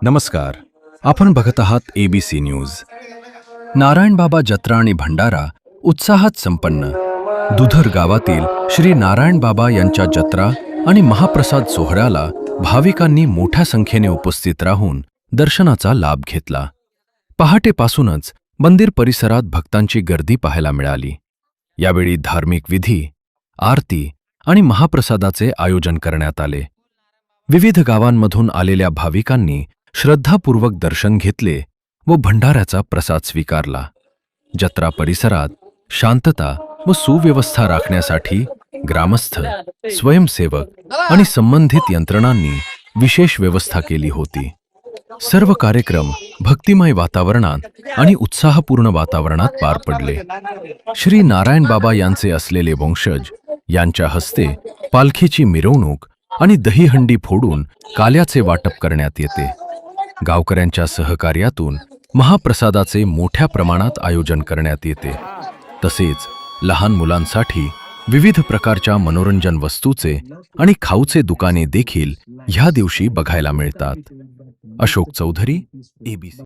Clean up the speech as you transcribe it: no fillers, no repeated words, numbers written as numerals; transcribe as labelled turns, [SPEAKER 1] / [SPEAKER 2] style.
[SPEAKER 1] नमस्कार. आपण बघत आहात ABC न्यूज. नारायणबाबा जत्रा आणि भंडारा उत्साहात संपन्न. दुधर गावातील श्री नारायणबाबा यांच्या जत्रा आणि महाप्रसाद सोहळ्याला भाविकांनी मोठ्या संख्येने उपस्थित राहून दर्शनाचा लाभ घेतला. पहाटेपासूनच मंदिर परिसरात भक्तांची गर्दी पाहायला मिळाली. यावेळी धार्मिक विधी, आरती आणि महाप्रसादाचे आयोजन करण्यात आले. विविध गावांमधून आलेल्या भाविकांनी श्रद्धापूर्वक दर्शन घेतले व भंडाऱ्याचा प्रसाद स्वीकारला. जत्रा परिसरात शांतता व सुव्यवस्था राखण्यासाठी ग्रामस्थ, स्वयंसेवक आणि संबंधित यंत्रणांनी विशेष व्यवस्था केली होती. सर्व कार्यक्रम भक्तिमय वातावरणात आणि उत्साहपूर्ण वातावरणात पार पडले. श्री नारायणबाबा यांचे असलेले वंशज यांच्या हस्ते पालखीची मिरवणूक आणि दहीहंडी फोडून काल्याचे वाटप करण्यात येते. गावकऱ्यांच्या सहकार्यातून महाप्रसादाचे मोठ्या प्रमाणात आयोजन करण्यात येते. तसेच लहान मुलांसाठी विविध प्रकारच्या मनोरंजन वस्तूचे आणि खाऊचे दुकाने देखील ह्या दिवशी बघायला मिळतात. अशोक चौधरी, ABC.